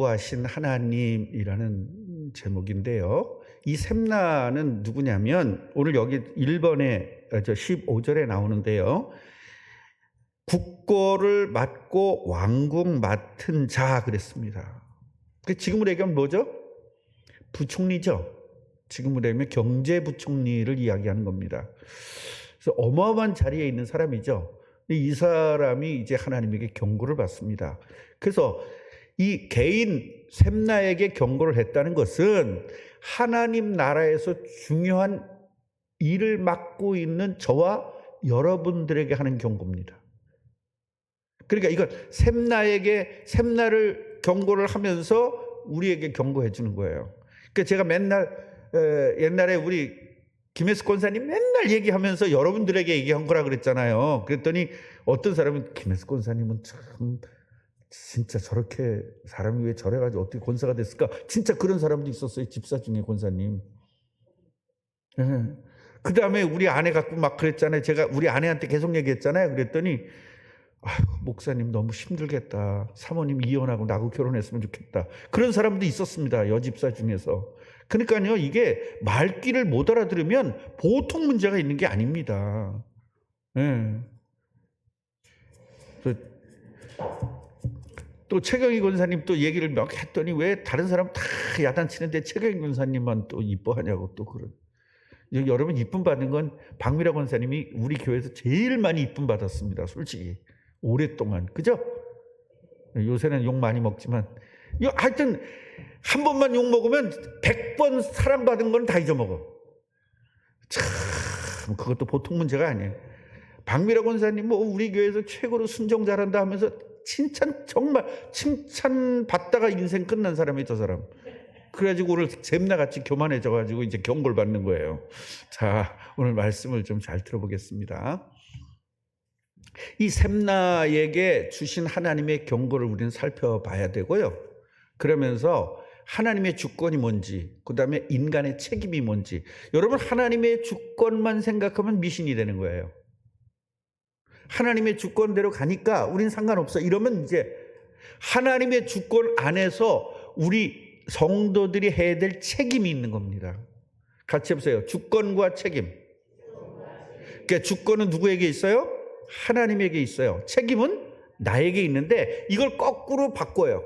경고하신 하나님이라는 제목인데요. 이 샘나는 누구냐면 오늘 여기 1번에 15절에 나오는데요. 국고를 맡고 왕궁 맡은 자 그랬습니다. 지금으로 얘기하면 뭐죠? 부총리죠. 지금으로 얘기하면 경제부총리를 이야기하는 겁니다. 그래서 어마어마한 자리에 있는 사람이죠. 이 사람이 이제 하나님에게 경고를 받습니다. 그래서 이 개인 샘나에게 경고를 했다는 것은 하나님 나라에서 중요한 일을 맡고 있는 저와 여러분들에게 하는 경고입니다. 그러니까 이건 샘나를 경고를 하면서 우리에게 경고해 주는 거예요. 그러니까 제가 맨날 옛날에 우리 김혜숙 권사님 맨날 얘기하면서 여러분들에게 얘기한 거라 그랬잖아요. 그랬더니 어떤 사람은 김혜숙 권사님은 참 진짜 저렇게 사람이 왜 저래가지고 어떻게 권사가 됐을까? 진짜 그런 사람도 있었어요. 집사 중에 권사님. 그 다음에 우리 아내 갖고 막 그랬잖아요. 제가 우리 아내한테 계속 얘기했잖아요. 그랬더니 목사님 너무 힘들겠다. 사모님 이혼하고 나하고 결혼했으면 좋겠다. 그런 사람도 있었습니다. 여집사 중에서. 그러니까요, 이게 말귀를 못 알아들으면 보통 문제가 있는 게 아닙니다. 또 최경희 권사님 또 얘기를 막 했더니 왜 다른 사람 다 야단치는데 최경희 권사님만 또 이뻐하냐고 또 그런. 여러분 이쁨 받는 건 박미라 권사님이 우리 교회에서 제일 많이 이쁨 받았습니다. 솔직히 오랫동안. 그죠? 요새는 욕 많이 먹지만 하여튼 한 번만 욕 먹으면 100번 사랑받은 건 다 잊어먹어. 참 그것도 보통 문제가 아니에요. 박미라 권사님 뭐 우리 교회에서 최고로 순종 잘한다 하면서 정말 칭찬 받다가 인생 끝난 사람이 저 사람. 그래가지고 오늘 샘나같이 교만해져가지고 이제 경고를 받는 거예요. 자, 오늘 말씀을 좀 잘 들어보겠습니다. 이 샘나에게 주신 하나님의 경고를 우리는 살펴봐야 되고요. 그러면서 하나님의 주권이 뭔지, 그 다음에 인간의 책임이 뭔지. 여러분 하나님의 주권만 생각하면 미신이 되는 거예요. 하나님의 주권대로 가니까 우린 상관없어. 이러면 이제 하나님의 주권 안에서 우리 성도들이 해야 될 책임이 있는 겁니다. 같이 해보세요. 주권과 책임. 그러니까 주권은 누구에게 있어요? 하나님에게 있어요. 책임은 나에게 있는데 이걸 거꾸로 바꿔요.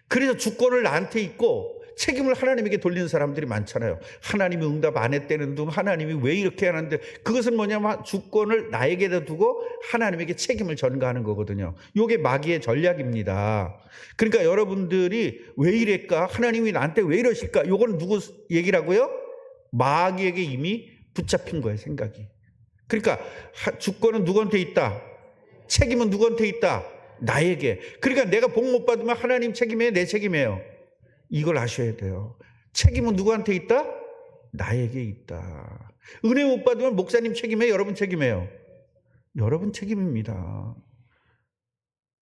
그래서 주권을 나한테 있고 책임을 하나님에게 돌리는 사람들이 많잖아요. 하나님이 응답 안 했다는 둥, 하나님이 왜 이렇게 하는데, 그것은 뭐냐면 주권을 나에게다 두고 하나님에게 책임을 전가하는 거거든요. 이게 마귀의 전략입니다. 그러니까 여러분들이 왜 이랬까? 하나님이 나한테 왜 이러실까? 이건 누구 얘기라고요? 마귀에게 이미 붙잡힌 거예요, 생각이. 그러니까 주권은 누구한테 있다? 책임은 누구한테 있다? 나에게. 그러니까 내가 복 못 받으면 하나님 책임이에요, 내 책임이에요? 이걸 아셔야 돼요. 책임은 누구한테 있다? 나에게 있다. 은혜 못 받으면 목사님 책임이에요? 여러분 책임이에요? 여러분 책임입니다.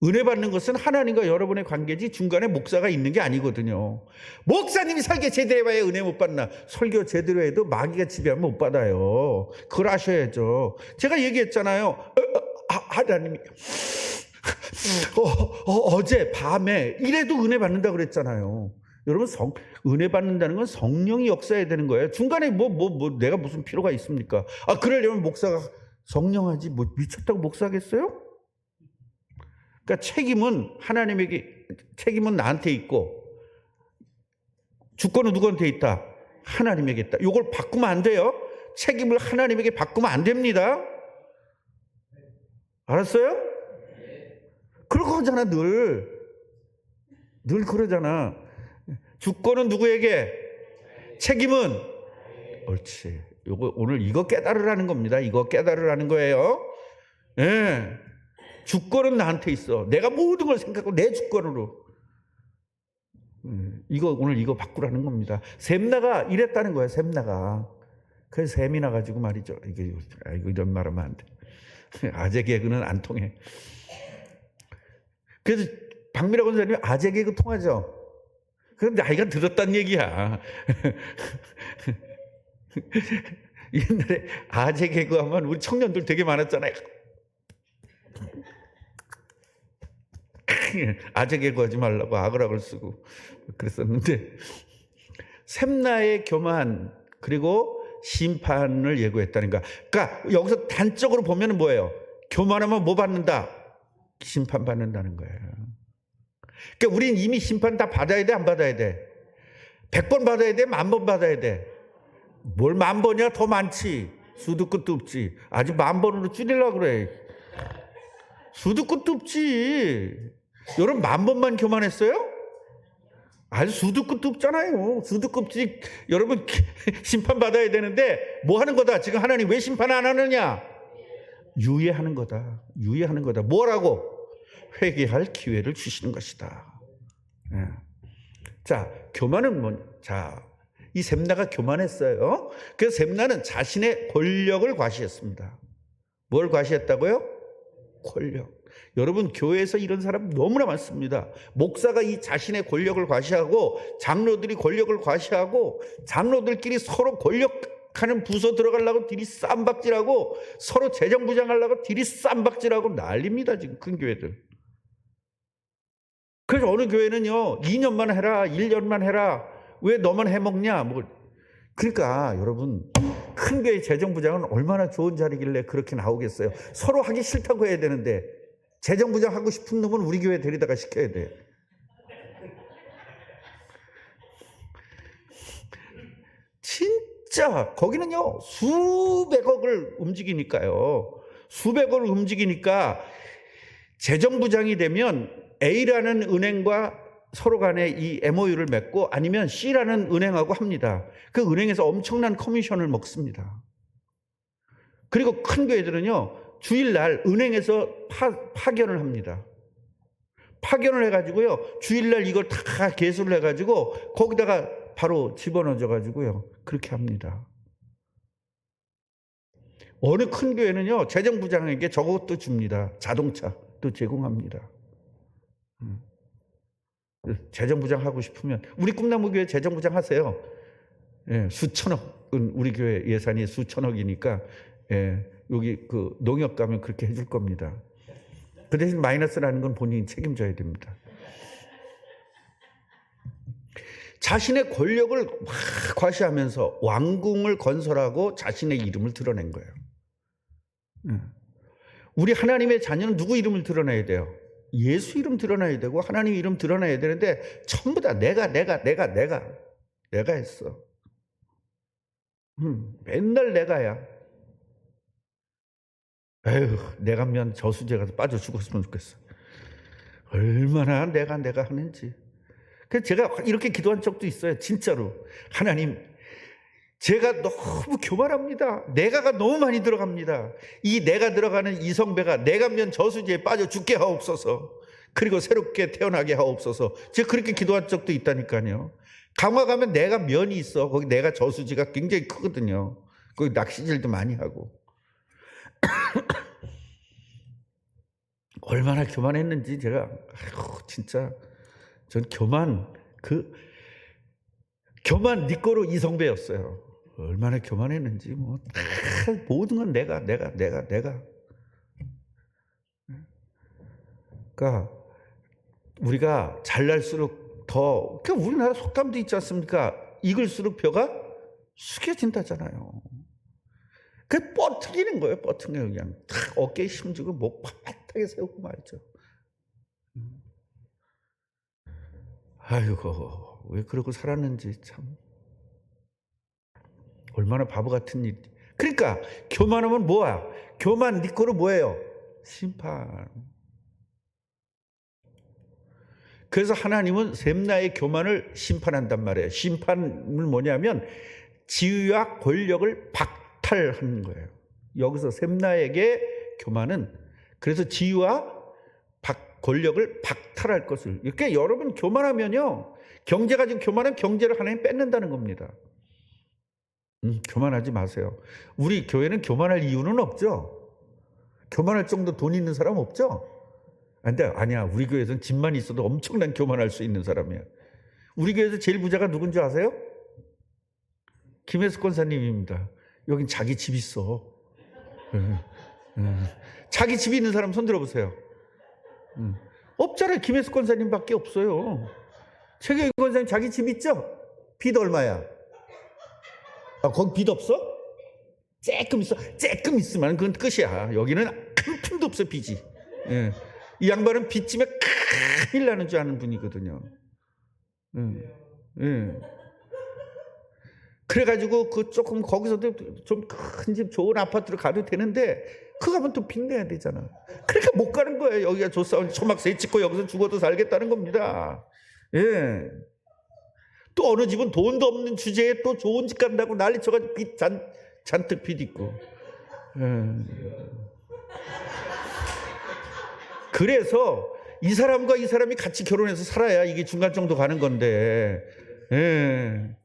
은혜 받는 것은 하나님과 여러분의 관계지 중간에 목사가 있는 게 아니거든요. 목사님이 설교 제대로 해봐야 은혜 못 받나? 설교 제대로 해도 마귀가 지배하면 못 받아요. 그걸 아셔야죠. 제가 얘기했잖아요. 하나님이 어제 밤에 이래도 은혜 받는다 그랬잖아요. 여러분 은혜 받는다는 건 성령이 역사해야 되는 거예요. 중간에 내가 무슨 필요가 있습니까? 그러려면 목사가 성령하지 미쳤다고 목사하겠어요? 그러니까 책임은 나한테 있고 주권은 누구한테 있다? 하나님에게 있다. 이걸 바꾸면 안 돼요. 책임을 하나님에게 바꾸면 안 됩니다. 알았어요? 그러잖아. 늘 그러잖아. 주권은 누구에게? 책임은? 옳지. 오늘 이거 깨달으라는 겁니다. 이거 깨달으라는 거예요. 예. 주권은 나한테 있어. 내가 모든 걸 생각하고 내 주권으로. 오늘 이거 바꾸라는 겁니다. 샘나가 이랬다는 거예요. 샘나가. 그래서 샘이 나가지고 말이죠. 이거 이런 말 하면 안 돼. 아재 개그는 안 통해. 그래서 박미라 권사님이 아재 개그 통하죠. 그런데 나이가 들었다는 얘기야. 옛날에 아재 개그 하면 우리 청년들 되게 많았잖아요. 아재 개그하지 말라고 악을 쓰고 그랬었는데, 샘나의 교만 그리고 심판을 예고했다는 거. 그러니까 여기서 단적으로 보면 뭐예요? 교만하면 뭐 받는다? 심판 받는다는 거예요. 그러니까 우린 이미 심판 다 받아야 돼, 안 받아야 돼? 100번 받아야 돼, 10,000번 받아야 돼? 뭘 10,000번이야? 더 많지. 수도 끝도 없지. 아직 10,000번으로 줄이려고 그래. 수도 끝도 없지. 여러분 10,000번만 교만했어요? 아주 수도 끝도 없잖아요. 수도 끝 없지. 여러분 심판 받아야 되는데 뭐 하는 거다? 지금 하나님 왜 심판 안 하느냐? 유예하는 거다. 유예하는 거다. 뭐라고? 회개할 기회를 주시는 것이다. 네. 자, 교만은 자, 이 셈나가 교만했어요. 그래서 셈나는 자신의 권력을 과시했습니다. 뭘 과시했다고요? 권력. 여러분 교회에서 이런 사람 너무나 많습니다. 목사가 이 자신의 권력을 과시하고 장로들이 권력을 과시하고 장로들끼리 서로 권력하는 부서 들어가려고 딜이 쌈박질하고 서로 재정부장하려고 딜이 쌈박질하고 난립니다. 지금 큰 교회들. 그래서 어느 교회는요 2년만 해라 1년만 해라 왜 너만 해먹냐 뭐. 그러니까 여러분 큰 교회 재정부장은 얼마나 좋은 자리길래 그렇게 나오겠어요. 서로 하기 싫다고 해야 되는데 재정부장 하고 싶은 놈은 우리 교회 데리다가 시켜야 돼. 진짜 거기는요 수백억을 움직이니까요. 수백억을 움직이니까 재정부장이 되면 A라는 은행과 서로 간에 이 MOU를 맺고 아니면 C라는 은행하고 합니다. 그 은행에서 엄청난 커미션을 먹습니다. 그리고 큰 교회들은요 주일날 은행에서 파견을 합니다. 파견을 해가지고요 주일날 이걸 다 개수를 해가지고 거기다가 바로 집어넣어가지고요 그렇게 합니다. 어느 큰 교회는요 재정부장에게 저것도 줍니다. 자동차도 제공합니다. 재정부장 하고 싶으면 우리 꿈나무교회 재정부장 하세요. 예, 수천억은 우리 교회 예산이 수천억이니까 예, 여기 그 농협 가면 그렇게 해줄 겁니다. 그 대신 마이너스 나는 건 본인이 책임져야 됩니다. 자신의 권력을 막 과시하면서 왕궁을 건설하고 자신의 이름을 드러낸 거예요. 우리 하나님의 자녀는 누구 이름을 드러내야 돼요? 예수 이름 드러나야 되고 하나님 이름 드러나야 되는데 전부 다 내가 했어. 맨날 내가야. 에휴, 내가면 저수지에 가서 빠져 죽었으면 좋겠어. 얼마나 내가 하는지. 그래서 제가 이렇게 기도한 적도 있어요. 진짜로. 하나님, 제가 너무 교만합니다. 내가가 너무 많이 들어갑니다. 이 내가 들어가는 이성배가 내가면 저수지에 빠져 죽게 하옵소서. 그리고 새롭게 태어나게 하옵소서. 제가 그렇게 기도한 적도 있다니까요. 강화 가면 내가 면이 있어. 거기 내가 저수지가 굉장히 크거든요. 거기 낚시질도 많이 하고. 얼마나 교만했는지 제가 진짜 전 교만 네 거로 이성배였어요. 얼마나 교만했는지 뭐 모든 건 내가. 그러니까 우리가 잘날수록 더 그러니까 우리나라 속담도 있지 않습니까? 익을수록 벼가 숙여진다잖아요. 그 뻗트기는 거예요. 뻗트기는 그냥 탁 어깨에 힘주고 목 바닥에 세우고 말이죠. 아이고 왜 그러고 살았는지 참 얼마나 바보 같은 일. 그러니까 교만하면 뭐야? 교만 네 거로 뭐예요? 심판. 그래서 하나님은 셈나의 교만을 심판한단 말이에요. 심판은 뭐냐면 지위와 권력을 박탈하는 거예요. 여기서 셈나에게 교만은 그래서 지위와 권력을 박탈할 것을. 이렇게 여러분 교만하면요 경제 가지고 교만하면 경제를 하나님 뺏는다는 겁니다. 교만하지 마세요. 우리 교회는 교만할 이유는 없죠. 교만할 정도 돈 있는 사람 없죠. 근데 아니야 우리 교회에서는 집만 있어도 엄청난 교만할 수 있는 사람이야. 우리 교회에서 제일 부자가 누군지 아세요? 김혜숙 권사님입니다. 여긴 자기 집 있어. 자기 집 있는 사람 손 들어보세요. 없잖아요. 김혜숙 권사님밖에 없어요. 최경희 권사님 자기 집 있죠? 빚 얼마야? 거기 빚 없어? 조금 있어. 조금 있으면 그건 끝이야. 여기는 한 푼도 없어 빚이. 예. 이 양반은 빚지면 큰일 나는 줄 아는 분이거든요. 예. 그래가지고 그 조금 거기서도 좀 큰 집 좋은 아파트로 가도 되는데 그거 가면 또 빚 내야 되잖아. 그러니까 못 가는 거예요. 여기가 조싸움 초막세 찍고 여기서 죽어도 살겠다는 겁니다. 예. 또 어느 집은 돈도 없는 주제에 또 좋은 집 간다고 난리 쳐가지고 빚 잔뜩 빚 있고. 예. 그래서 이 사람과 이 사람이 같이 결혼해서 살아야 이게 중간 정도 가는 건데, 예.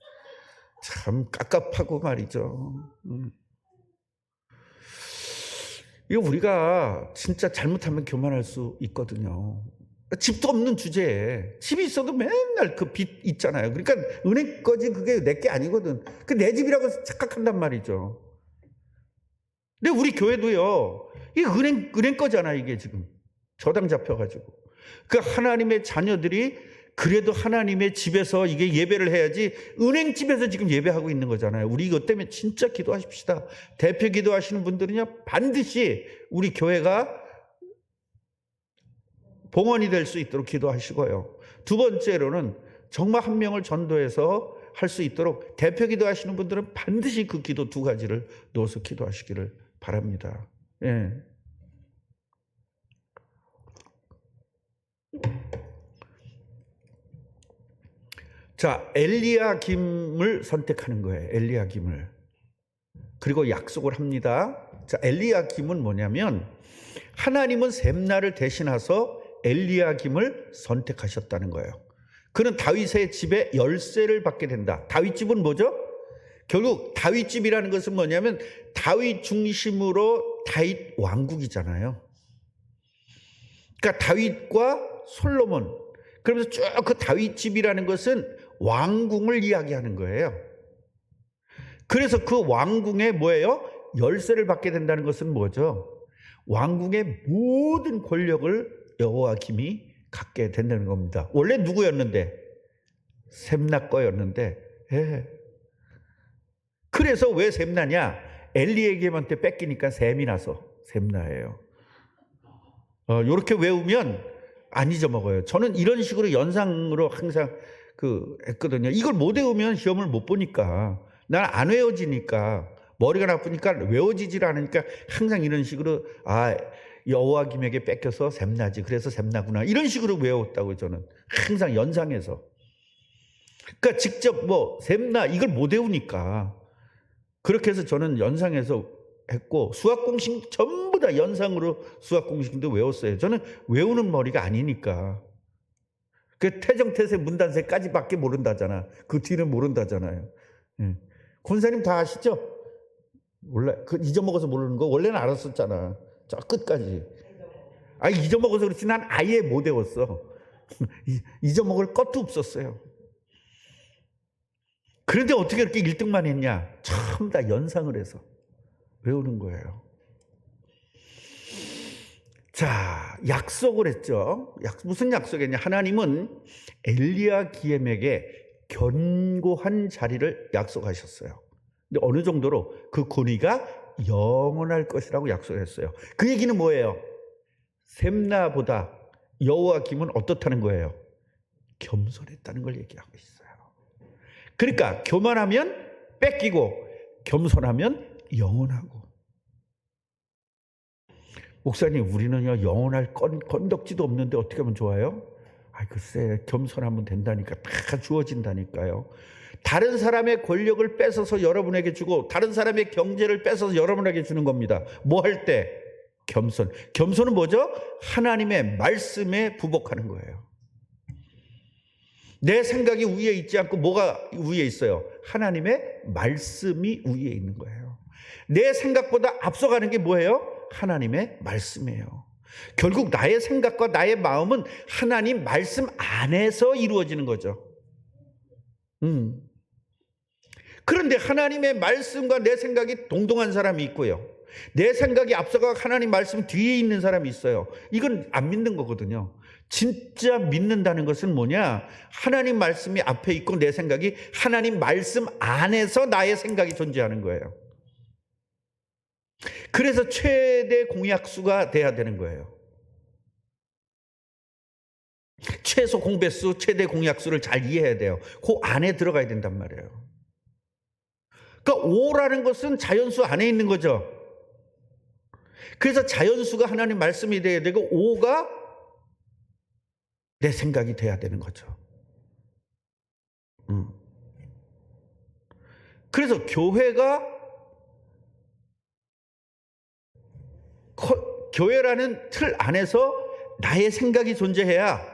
참 깝깝하고 말이죠. 이거 우리가 진짜 잘못하면 교만할 수 있거든요. 집도 없는 주제에 집이 있어도 맨날 그 빚 있잖아요. 그러니까 은행 거지 그게 내 게 아니거든. 그 내 집이라고 착각한단 말이죠. 근데 우리 교회도요. 이게 은행 거잖아 이게 지금 저당 잡혀가지고 그 하나님의 자녀들이 그래도 하나님의 집에서 이게 예배를 해야지 은행집에서 지금 예배하고 있는 거잖아요. 우리 이것 때문에 진짜 기도하십시다. 대표 기도하시는 분들은요 반드시 우리 교회가 봉헌이 될 수 있도록 기도하시고요. 두 번째로는 정말 한 명을 전도해서 할 수 있도록 대표 기도하시는 분들은 반드시 그 기도 두 가지를 넣어서 기도하시기를 바랍니다. 예. 자, 엘리야김을 선택하는 거예요. 엘리야김을. 그리고 약속을 합니다. 자, 엘리야김은 뭐냐면 하나님은 셈나를 대신해서 엘리야김을 선택하셨다는 거예요. 그는 다윗의 집에 열쇠를 받게 된다. 다윗 집은 뭐죠? 결국 다윗 집이라는 것은 뭐냐면 다윗 중심으로 다윗 왕국이잖아요. 그러니까 다윗과 솔로몬 그러면서 쭉 그 다윗 집이라는 것은 왕궁을 이야기하는 거예요. 그래서 그 왕궁에 뭐예요? 열쇠를 받게 된다는 것은 뭐죠? 왕궁의 모든 권력을 여호야김이 갖게 된다는 겁니다. 원래 누구였는데? 셈나 거였는데. 예. 그래서 왜 셈나냐? 엘리야김한테 뺏기니까 셈이 나서 셈나예요. 이렇게 외우면 안 잊어먹어요. 저는 이런 식으로 연상으로 항상 했거든요. 이걸 못 외우면 시험을 못 보니까 난 안 외워지니까 머리가 나쁘니까 외워지질 않으니까 항상 이런 식으로 여호야김에게 뺏겨서 셈나지. 그래서 셈나구나. 이런 식으로 외웠다고 저는 항상 연상해서. 그러니까 직접 셈나 이걸 못 외우니까 그렇게 해서 저는 연상해서 했고 수학 공식 전부 다 연상으로 수학 공식도 외웠어요. 저는 외우는 머리가 아니니까. 그 태정태세 문단세까지밖에 모른다잖아. 그 뒤는 모른다잖아요. 권사님 다 아시죠? 몰라. 잊어먹어서 모르는 거 원래는 알았었잖아. 저 끝까지. 잊어먹어서 그렇지 난 아예 못 외웠어. 잊어먹을 것도 없었어요. 그런데 어떻게 이렇게 1등만 했냐? 전부 다 연상을 해서 외우는 거예요. 자, 약속을 했죠. 무슨 약속이냐? 하나님은 엘리야김에게 견고한 자리를 약속하셨어요. 근데 어느 정도로 그 권위가 영원할 것이라고 약속했어요. 그 얘기는 뭐예요? 셈나보다 여호야김은 어떻다는 거예요? 겸손했다는 걸 얘기하고 있어요. 그러니까 교만하면 뺏기고 겸손하면 영원하고. 목사님 우리는요 영원할 건덕지도 없는데 어떻게 하면 좋아요? 글쎄 겸손하면 된다니까. 다 주어진다니까요. 다른 사람의 권력을 뺏어서 여러분에게 주고 다른 사람의 경제를 뺏어서 여러분에게 주는 겁니다. 뭐 할 때? 겸손. 겸손은 뭐죠? 하나님의 말씀에 부복하는 거예요. 내 생각이 위에 있지 않고 뭐가 위에 있어요? 하나님의 말씀이 위에 있는 거예요. 내 생각보다 앞서가는 게 뭐예요? 하나님의 말씀이에요. 결국 나의 생각과 나의 마음은 하나님 말씀 안에서 이루어지는 거죠. 그런데 하나님의 말씀과 내 생각이 동등한 사람이 있고요. 내 생각이 앞서가 하나님 말씀 뒤에 있는 사람이 있어요. 이건 안 믿는 거거든요. 진짜 믿는다는 것은 뭐냐? 하나님 말씀이 앞에 있고 내 생각이 하나님 말씀 안에서 나의 생각이 존재하는 거예요. 그래서 최대 공약수가 돼야 되는 거예요. 최소 공배수, 최대 공약수를 잘 이해해야 돼요. 그 안에 들어가야 된단 말이에요. 그러니까 5라는 것은 자연수 안에 있는 거죠. 그래서 자연수가 하나님 말씀이 돼야 되고 5가 내 생각이 돼야 되는 거죠. 그래서 교회라는 틀 안에서 나의 생각이 존재해야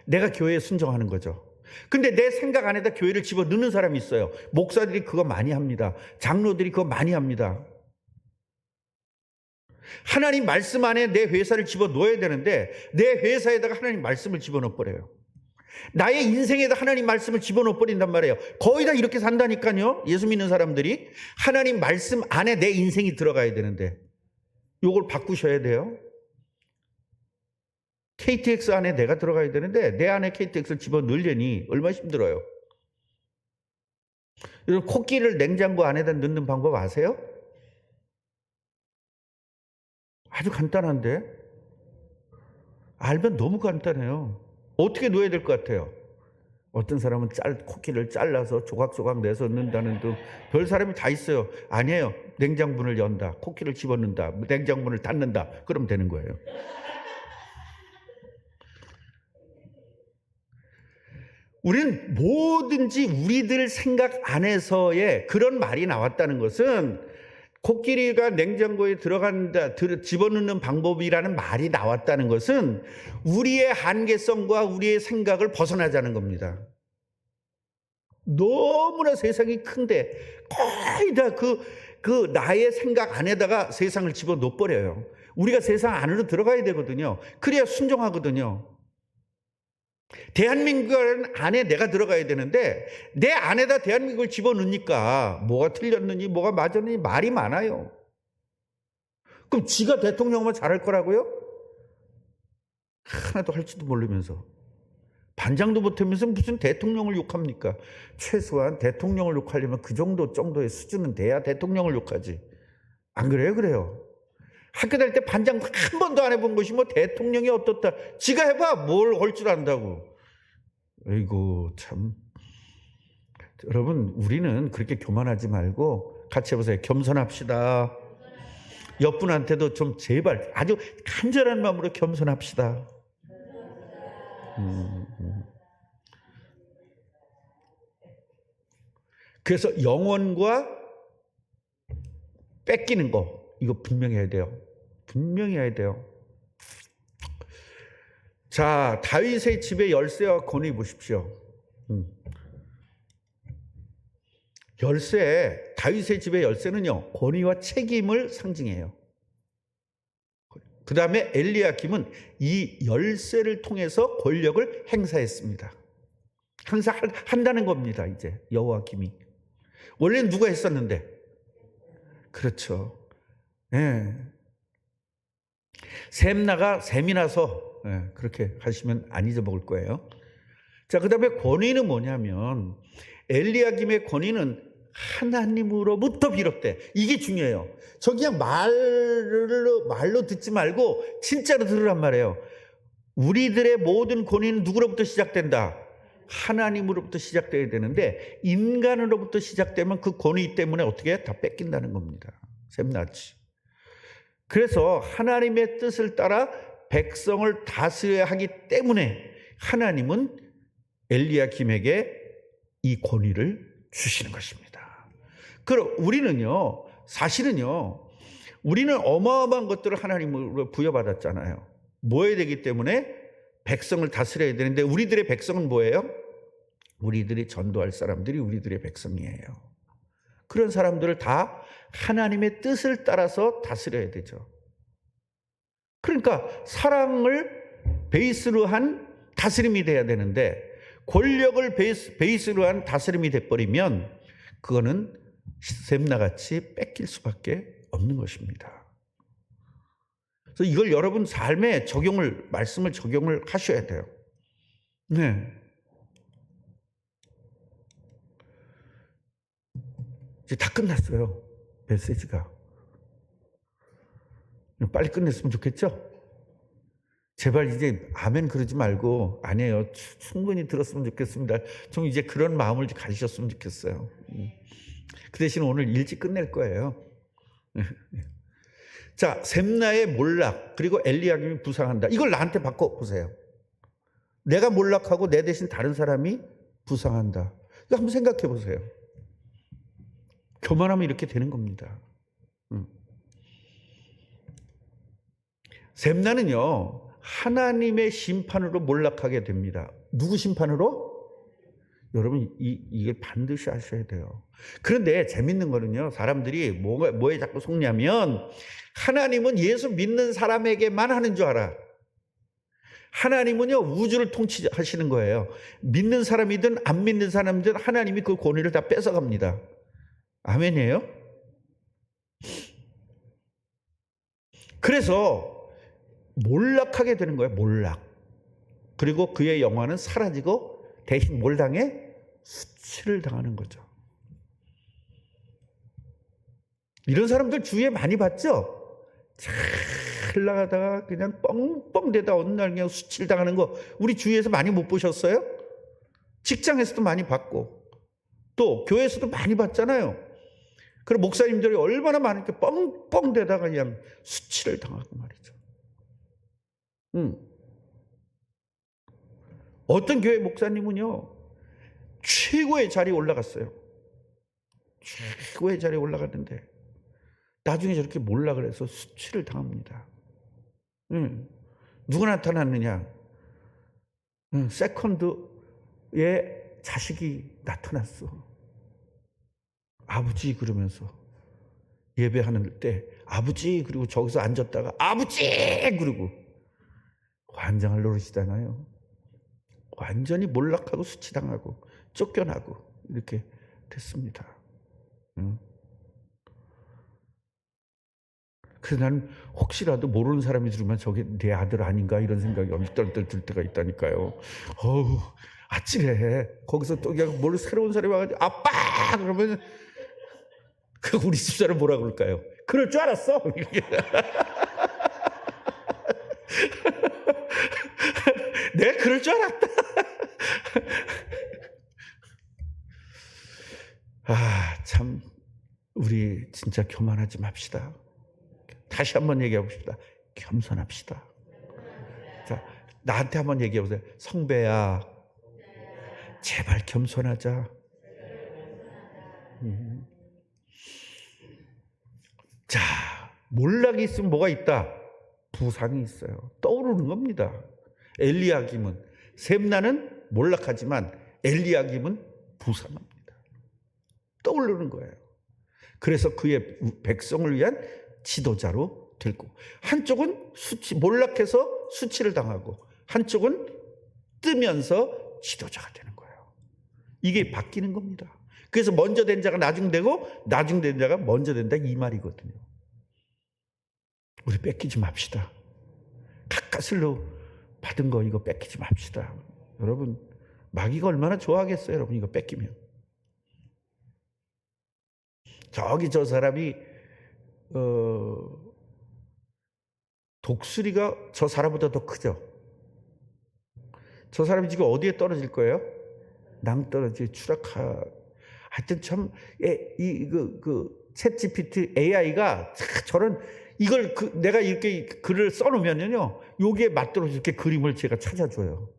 내가 교회에 순종하는 거죠. 근데 내 생각 안에다 교회를 집어넣는 사람이 있어요. 목사들이 그거 많이 합니다. 장로들이 그거 많이 합니다. 하나님 말씀 안에 내 회사를 집어넣어야 되는데 내 회사에다가 하나님 말씀을 집어넣어버려요. 나의 인생에다 하나님 말씀을 집어넣어버린단 말이에요. 거의 다 이렇게 산다니까요. 예수 믿는 사람들이 하나님 말씀 안에 내 인생이 들어가야 되는데 이걸 바꾸셔야 돼요. KTX 안에 내가 들어가야 되는데 내 안에 KTX를 집어넣으려니 얼마나 힘들어요. 여러분 코끼리를 냉장고 안에다 넣는 방법 아세요? 아주 간단한데 알면 너무 간단해요. 어떻게 넣어야 될 것 같아요? 어떤 사람은 코끼리를 잘라서 조각조각 내서 넣는다는 등 별 사람이 다 있어요. 아니에요. 냉장문을 연다. 코끼리를 집어넣는다. 냉장문을 닫는다. 그럼 되는 거예요. 우리는 뭐든지 우리들 생각 안에서의 그런 말이 나왔다는 것은 코끼리가 냉장고에 들어간다, 집어넣는 방법이라는 말이 나왔다는 것은 우리의 한계성과 우리의 생각을 벗어나자는 겁니다. 너무나 세상이 큰데 거의 다 그 나의 생각 안에다가 세상을 집어넣어버려요. 우리가 세상 안으로 들어가야 되거든요. 그래야 순종하거든요. 대한민국 안에 내가 들어가야 되는데 내 안에다 대한민국을 집어넣으니까 뭐가 틀렸느니 뭐가 맞았느니 말이 많아요. 그럼 지가 대통령만 잘할 거라고요? 하나도 할지도 모르면서 반장도 못하면서 무슨 대통령을 욕합니까? 최소한 대통령을 욕하려면 그 정도의 수준은 돼야 대통령을 욕하지. 안 그래요? 그래요. 학교 다닐 때 반장 한 번도 안 해본 것이 뭐 대통령이 어떻다. 지가 해봐 뭘 할 줄 안다고. 아이고 참. 여러분 우리는 그렇게 교만하지 말고 같이 해보세요. 겸손합시다. 옆분한테도 좀 제발 아주 간절한 마음으로 겸손합시다. 그래서 영혼과 뺏기는 거 이거 분명히 해야 돼요. 분명히 해야 돼요. 자, 다윗의 집의 열쇠와 권위 보십시오. 다윗의 집의 열쇠는요, 권위와 책임을 상징해요. 그 다음에 엘리야김은 이 열쇠를 통해서 권력을 행사했습니다. 항상 한다는 겁니다, 이제 여호와김이. 원래는 누가 했었는데? 그렇죠. 예. 셈이 나서 그렇게 하시면 안 잊어먹을 거예요. 자, 그 다음에 권위는 뭐냐면 엘리야김의 권위는 하나님으로부터 비롯돼. 이게 중요해요. 저 그냥 말로 듣지 말고 진짜로 들으란 말이에요. 우리들의 모든 권위는 누구로부터 시작된다? 하나님으로부터 시작돼야 되는데 인간으로부터 시작되면 그 권위 때문에 어떻게 다 뺏긴다는 겁니다. 셈나치. 그래서 하나님의 뜻을 따라 백성을 다스려야 하기 때문에 하나님은 엘리야김에게 이 권위를 주시는 것입니다. 그럼 우리는요, 사실은요, 우리는 어마어마한 것들을 하나님으로 부여받았잖아요. 뭐 해야 되기 때문에 백성을 다스려야 되는데 우리들의 백성은 뭐예요? 우리들이 전도할 사람들이 우리들의 백성이에요. 그런 사람들을 다 하나님의 뜻을 따라서 다스려야 되죠. 그러니까 사랑을 베이스로 한 다스림이 돼야 되는데 권력을 베이스로 한 다스림이 돼버리면 그거는 셈나같이 뺏길 수밖에 없는 것입니다. 그래서 이걸 여러분 삶에 말씀을 적용을 하셔야 돼요. 네. 이제 다 끝났어요. 메시지가. 빨리 끝냈으면 좋겠죠? 제발 이제 아멘 그러지 말고 아니에요. 충분히 들었으면 좋겠습니다. 좀 이제 그런 마음을 가지셨으면 좋겠어요. 그 대신 오늘 일찍 끝낼 거예요. 자, 셈나의 몰락 그리고 엘리야김이 부상한다. 이걸 나한테 바꿔보세요. 내가 몰락하고 내 대신 다른 사람이 부상한다. 이거 한번 생각해 보세요. 교만하면 이렇게 되는 겁니다. 셈나는요 하나님의 심판으로 몰락하게 됩니다. 누구 심판으로? 여러분 이걸 반드시 아셔야 돼요. 그런데 재밌는 거는요 사람들이 뭐에 자꾸 속냐면 하나님은 예수 믿는 사람에게만 하는 줄 알아. 하나님은요 우주를 통치하시는 거예요. 믿는 사람이든 안 믿는 사람이든 하나님이 그 권위를 다 뺏어갑니다. 아멘이에요? 그래서 몰락하게 되는 거예요. 몰락. 그리고 그의 영화는 사라지고 대신 뭘 당해? 수치를 당하는 거죠. 이런 사람들 주위에 많이 봤죠? 잘 나가다가 그냥 뻥뻥대다 어느 날 그냥 수치를 당하는 거 우리 주위에서 많이 못 보셨어요? 직장에서도 많이 봤고 또 교회에서도 많이 봤잖아요. 그리고 목사님들이 얼마나 많으니까 뻥뻥대다가 그냥 수치를 당하고 말이죠. 어떤 교회 목사님은요 최고의 자리에 올라갔어요. 최고의 자리에 올라갔는데 나중에 저렇게 몰락을 해서 수치를 당합니다. 누가 나타났느냐? 세컨드의 자식이 나타났어. 아버지 그러면서 예배하는 때 아버지 그리고 저기서 앉았다가 아버지 그러고 환장할 노릇이잖아요. 완전히 몰락하고 수치당하고 쫓겨나고 이렇게 됐습니다. 그래서 나는 혹시라도 모르는 사람이 들으면 저게 내 아들 아닌가 이런 생각이 엄청 들 때가 있다니까요. 어우 아찔해. 거기서 또 그냥 뭘 새로운 사람이 와가지고 아빠 그러면 그 우리 집사람 뭐라 그럴까요? 그럴 줄 알았어. 내가 그럴 줄 알았다. 참 우리 진짜 교만하지 맙시다. 다시 한번 얘기해 봅시다. 겸손합시다. 자, 나한테 한번 얘기해 보세요. 성배야, 제발 겸손하자. 자, 몰락이 있으면 뭐가 있다? 부상이 있어요. 떠오르는 겁니다. 엘리야김은 셈나는 몰락하지만 엘리야김은 부상합니다. 떠오르는 거예요. 그래서 그의 백성을 위한 지도자로 들고 한쪽은 몰락해서 수치를 당하고 한쪽은 뜨면서 지도자가 되는 거예요. 이게 바뀌는 겁니다. 그래서 먼저 된 자가 나중 되고 나중 된 자가 먼저 된다 이 말이거든요. 우리 뺏기지 맙시다. 가까스로 받은 거 이거 뺏기지 맙시다. 여러분 마귀가 얼마나 좋아하겠어요. 여러분 이거 뺏기면. 저기 저 사람이 독수리가 저 사람보다 더 크죠. 저 사람이 지금 어디에 떨어질 거예요? 낭떠러지에 하여튼 참 챗 GPT AI가 저런 이걸 내가 이렇게 글을 써놓으면요 여기에 맞도록 이렇게 그림을 제가 찾아줘요.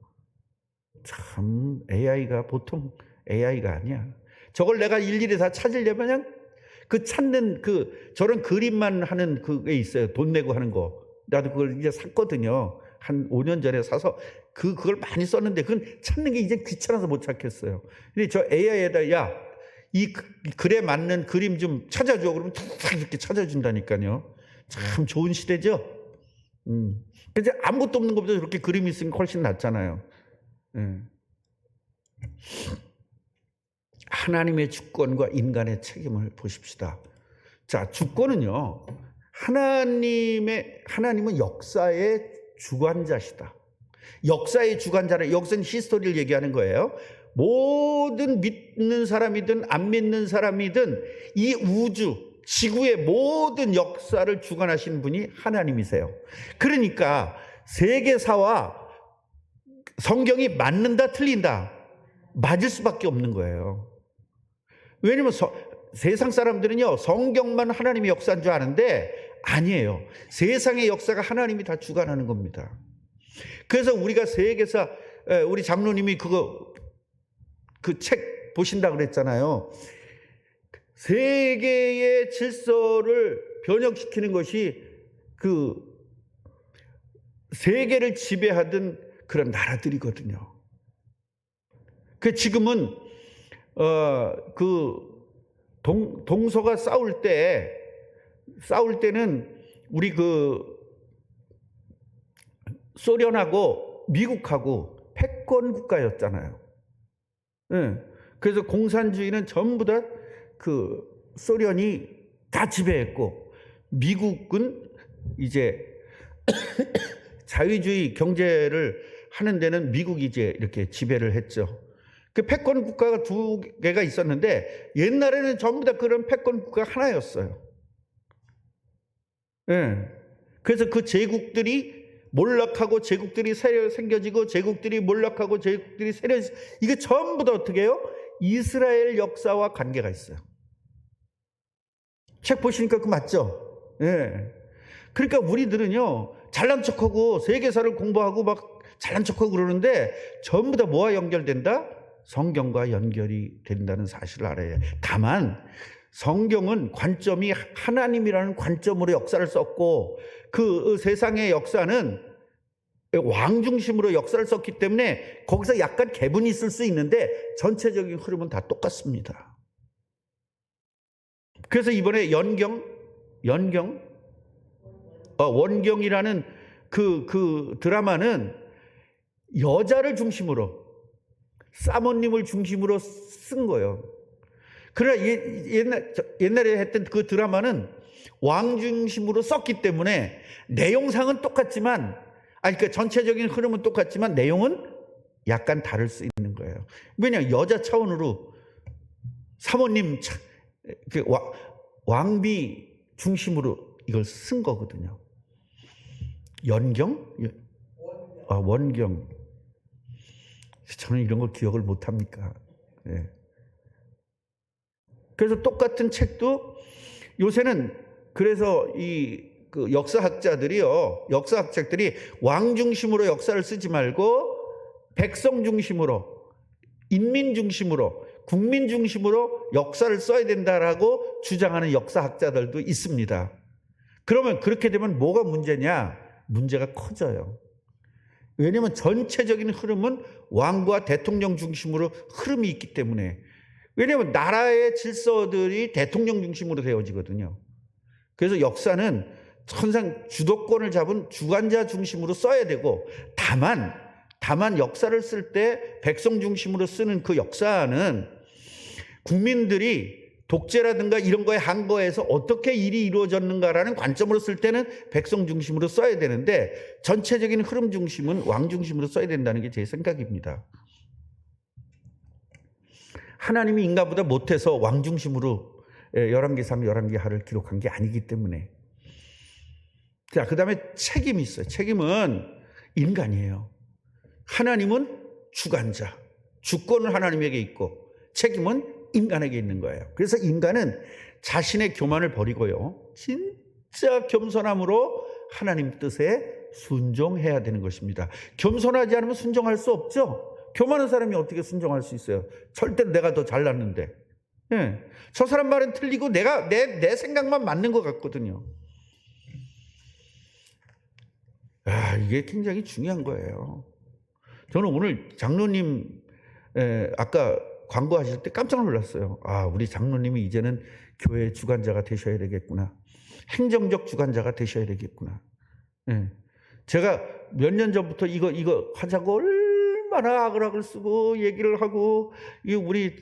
참 AI가 보통 AI가 아니야. 저걸 내가 일일이 다 찾으려면 그 찾는 저런 그림만 하는 그게 있어요. 돈 내고 하는 거. 나도 그걸 이제 샀거든요. 한 5년 전에 사서 그걸 많이 썼는데 그건 찾는 게 이제 귀찮아서 못 찾겠어요. 근데 저 AI에다 야, 이 글에 맞는 그림 좀 찾아줘. 그러면 탁 이렇게 찾아준다니까요. 참 좋은 시대죠. 근데 아무것도 없는 것보다 이렇게 그림이 있으면 훨씬 낫잖아요. 하나님의 주권과 인간의 책임을 보십시다. 자, 주권은요, 하나님은 역사의 주관자시다. 역사의 주관자는 여기서는 히스토리를 얘기하는 거예요. 모든 믿는 사람이든 안 믿는 사람이든 이 우주, 지구의 모든 역사를 주관하시는 분이 하나님이세요. 그러니까 세계사와 성경이 맞는다 틀린다? 맞을 수밖에 없는 거예요. 왜냐면 세상 사람들은요, 성경만 하나님의 역사인 줄 아는데 아니에요. 세상의 역사가 하나님이 다 주관하는 겁니다. 그래서 우리가 세계사, 우리 장로님이 그 책 보신다고 그랬잖아요. 세계의 질서를 변형시키는 것이 그 세계를 지배하던 그런 나라들이거든요. 그 지금은 동서가 싸울 때는 우리 소련하고 미국하고 패권 국가였잖아요. 네. 그래서 공산주의는 전부 다 소련이 다 지배했고, 미국은 이제 자유주의 경제를 하는 데는 미국이 이제 이렇게 지배를 했죠. 그 패권 국가가 두 개가 있었는데 옛날에는 전부 다 그런 패권 국가가 하나였어요. 네. 그래서 그 제국들이 몰락하고 제국들이 새로 생겨지고 제국들이 몰락하고 제국들이 새로, 이게 전부 다 어떻게 해요? 이스라엘 역사와 관계가 있어요. 책 보시니까 그거 맞죠? 예. 네. 그러니까 우리들은요, 잘난 척하고 세계사를 공부하고 막 잘난 척하고 그러는데 전부 다 뭐와 연결된다? 성경과 연결이 된다는 사실을 알아야 해요. 다만 성경은 관점이 하나님이라는 관점으로 역사를 썼고, 그 세상의 역사는 왕 중심으로 역사를 썼기 때문에 거기서 약간 개분이 있을 수 있는데 전체적인 흐름은 다 똑같습니다. 그래서 이번에 원경이라는 그 드라마는 여자를 중심으로, 사모님을 중심으로 쓴 거예요. 그러나 옛날에 했던 그 드라마는 왕 중심으로 썼기 때문에 내용상은 똑같지만, 그러니까 전체적인 흐름은 똑같지만 내용은 약간 다를 수 있는 거예요. 왜냐, 여자 차원으로 사모님, 왕비 중심으로 이걸 쓴 거거든요. 원경. 저는 이런 걸 기억을 못 합니까? 예. 그래서 똑같은 책도 요새는, 그래서 그 역사학자들이 왕 중심으로 역사를 쓰지 말고 백성 중심으로, 인민 중심으로, 국민 중심으로 역사를 써야 된다라고 주장하는 역사학자들도 있습니다. 그러면 그렇게 되면 뭐가 문제냐? 문제가 커져요. 왜냐하면 전체적인 흐름은 왕과 대통령 중심으로 흐름이 있기 때문에. 왜냐하면 나라의 질서들이 대통령 중심으로 되어지거든요. 그래서 역사는 항상 주도권을 잡은 주관자 중심으로 써야 되고, 다만 역사를 쓸 때 백성 중심으로 쓰는 그 역사는 국민들이 독재라든가 이런 거에 항거해서 어떻게 일이 이루어졌는가라는 관점으로 쓸 때는 백성 중심으로 써야 되는데, 전체적인 흐름 중심은 왕 중심으로 써야 된다는 게 제 생각입니다. 하나님이 인간보다 못해서 왕 중심으로 열왕기상, 열왕기하를 기록한 게 아니기 때문에. 자, 그 다음에 책임이 있어요. 책임은 인간이에요. 하나님은 주관자, 주권은 하나님에게 있고 책임은 인간에게 있는 거예요. 그래서 인간은 자신의 교만을 버리고요, 진짜 겸손함으로 하나님 뜻에 순종해야 되는 것입니다. 겸손하지 않으면 순종할 수 없죠. 교만한 사람이 어떻게 순종할 수 있어요? 절대로 내가 더 잘났는데. 네. 저 사람 말은 틀리고 내 생각만 맞는 것 같거든요. 이게 굉장히 중요한 거예요. 저는 오늘 장로님 아까 광고하실 때 깜짝 놀랐어요. 우리 장로님이 이제는 교회 주관자가 되셔야 되겠구나. 행정적 주관자가 되셔야 되겠구나. 제가 몇 년 전부터 이거 하자고 얼마나 아글아글 쓰고 얘기를 하고, 우리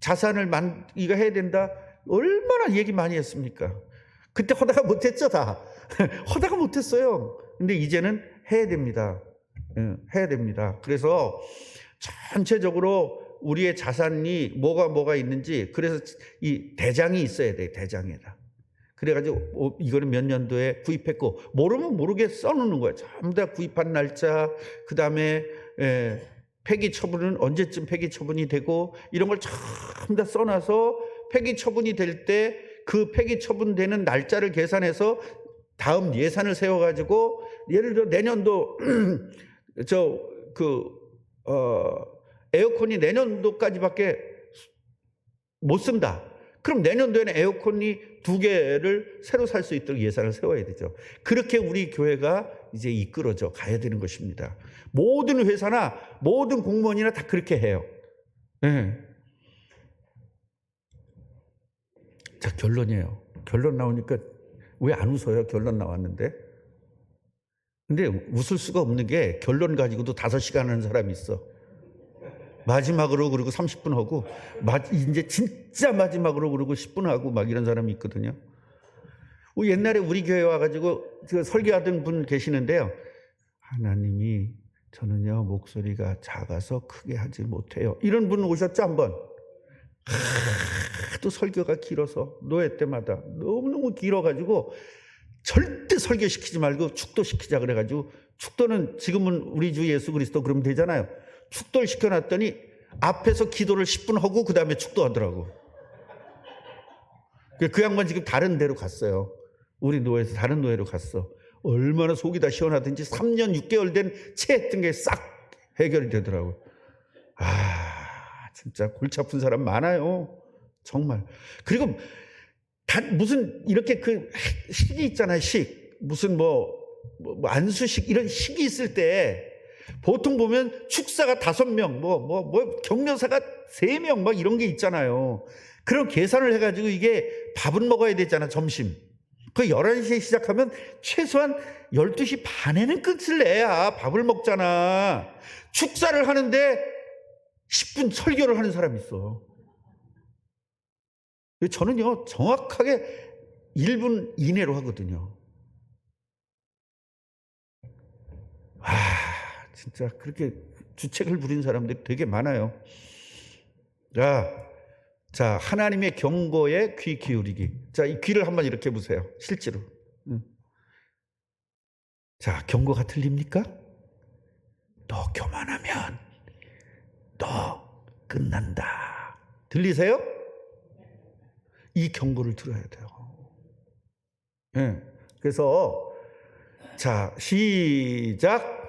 자산을 이거 해야 된다, 얼마나 얘기 많이 했습니까? 그때 허다가 못했죠, 다. 허다가 못했어요. 근데 이제는 해야 됩니다. 해야 됩니다. 그래서 전체적으로 우리의 자산이 뭐가 있는지, 그래서 이 대장이 있어야 돼, 대장에다. 그래가지고 이거는 몇 년도에 구입했고, 모르면 모르게 써놓는 거야. 전부 다 구입한 날짜, 그 다음에 폐기 처분은 언제쯤 폐기 처분이 되고, 이런 걸 전부 다 써놔서 폐기 처분이 될 때 그 폐기 처분되는 날짜를 계산해서 다음 예산을 세워가지고, 예를 들어 내년도 에어컨이 내년도까지밖에 못 쓴다. 그럼 내년도에는 에어컨이 2개를 새로 살 수 있도록 예산을 세워야 되죠. 그렇게 우리 교회가 이제 이끌어져 가야 되는 것입니다. 모든 회사나 모든 공무원이나 다 그렇게 해요. 네. 자, 결론이에요. 결론 나오니까 왜 안 웃어요? 결론 나왔는데. 근데 웃을 수가 없는 게, 결론 가지고도 5시간 하는 사람이 있어. 마지막으로 그러고 30분 하고, 이제 진짜 마지막으로 그러고 10분 하고 막 이런 사람이 있거든요. 옛날에 우리 교회 와가지고 설교하던 분 계시는데요. 하나님이 저는요 목소리가 작아서 크게 하지 못해요. 이런 분 오셨죠, 한번? 또 설교가 길어서 노예 때마다 너무너무 길어가지고 절대 설교시키지 말고 축도시키자 그래가지고, 축도는 지금은 우리 주 예수 그리스도 그러면 되잖아요. 축도를 시켜놨더니 앞에서 기도를 10분 하고 그 다음에 축도하더라고. 그 양반 지금 다른 데로 갔어요. 우리 노예에서 다른 노예로 갔어. 얼마나 속이 다 시원하든지 3년 6개월 된 체했던 게 싹 해결이 되더라고. 진짜 골치 아픈 사람 많아요. 정말. 그리고 무슨 이렇게 그 식이 있잖아요. 무슨 안수식, 이런 식이 있을 때 보통 보면 축사가 5명, 격려사가 3명 막 이런 게 있잖아요. 그런 계산을 해가지고 이게 밥은 먹어야 되잖아, 점심. 그 11시에 시작하면 최소한 12시 반에는 끝을 내야 밥을 먹잖아. 축사를 하는데 10분 설교를 하는 사람이 있어. 저는요, 정확하게 1분 이내로 하거든요. 진짜 그렇게 주책을 부린 사람들이 되게 많아요. 자, 하나님의 경고에 귀 기울이기. 자, 이 귀를 한번 이렇게 보세요. 실제로. 자, 경고가 들립니까? 너 교만하면 너 끝난다. 들리세요? 이 경고를 들어야 돼요. 네. 그래서 자, 시작.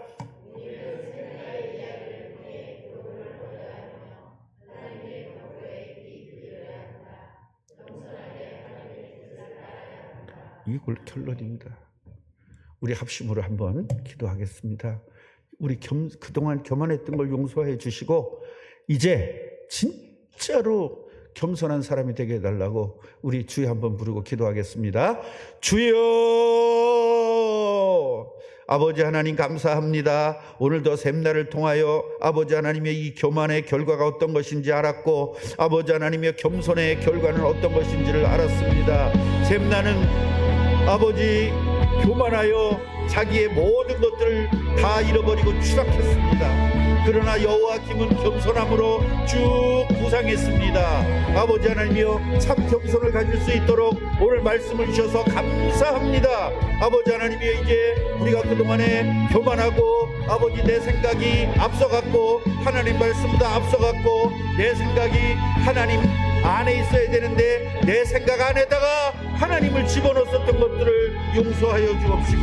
이 결론입니다. 우리 합심으로 한번 기도하겠습니다. 우리 그동안 교만했던 걸 용서해 주시고, 이제 진짜로 겸손한 사람이 되게 해달라고 우리 주여 한번 부르고 기도하겠습니다. 주여, 아버지 하나님 감사합니다. 오늘도 샘날을 통하여 아버지 하나님의 이 교만의 결과가 어떤 것인지 알았고, 아버지 하나님의 겸손의 결과는 어떤 것인지를 알았습니다. 샘날은 아버지 교만하여 자기의 모든 것들을 다 잃어버리고 추락했습니다. 그러나 여호와김은 겸손함으로 쭉 부상했습니다. 아버지 하나님이여, 참 겸손을 가질 수 있도록 오늘 말씀을 주셔서 감사합니다. 아버지 하나님이여, 이제 우리가 그동안에 교만하고 아버지 내 생각이 앞서갔고 하나님 말씀보다 앞서갔고 내 생각이 하나님 안에 있어야 되는데 내 생각 안에다가 하나님을 집어넣었던 것들을 용서하여 주옵시고,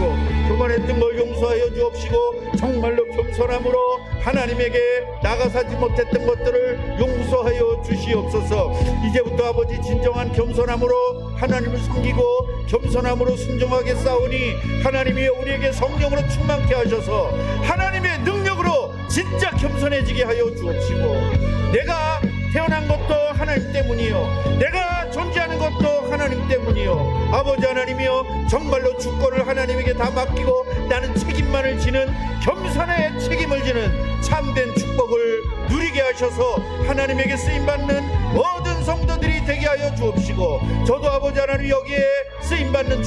교만했던 걸 용서하여 주옵시고, 정말로 겸손함으로 하나님에게 나가사지 못했던 것들을 용서하여 주시옵소서. 이제부터 아버지 진정한 겸손함으로 하나님을 섬기고 겸손함으로 순종하게 싸우니 하나님이 우리에게 성령으로 충만케 하셔서 하나님의 능력으로 진짜 겸손해지게 하여 주옵시고, 내가 태어난 것도 하나님 때문이요, 내가 존재하는 것도 하나님 때문이요, 아버지 하나님이요, 정말로 주권을 하나님에게 다 맡기고 나는 책임만을 지는 겸손의 책임을 지는 참된 축복을 누리게 하셔서 하나님에게 쓰임받는 모든 성도들이 되게 하여 주옵시고, 저도 아버지 하나님 여기에 쓰임받는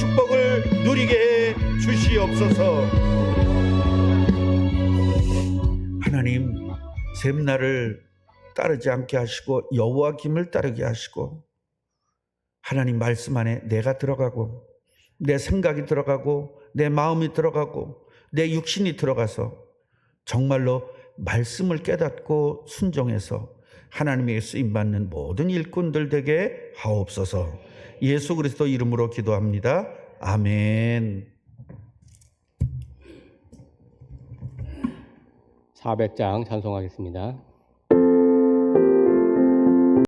주시옵소서. 하나님, 샘날을 따르지 않게 하시고 여호와김을 따르게 하시고, 하나님 말씀 안에 내가 들어가고 내 생각이 들어가고 내 마음이 들어가고 내 육신이 들어가서 정말로 말씀을 깨닫고 순종해서 하나님에게 쓰임받는 모든 일꾼들 되게 하옵소서. 예수 그리스도 이름으로 기도합니다. 아멘. 400장 찬송하겠습니다.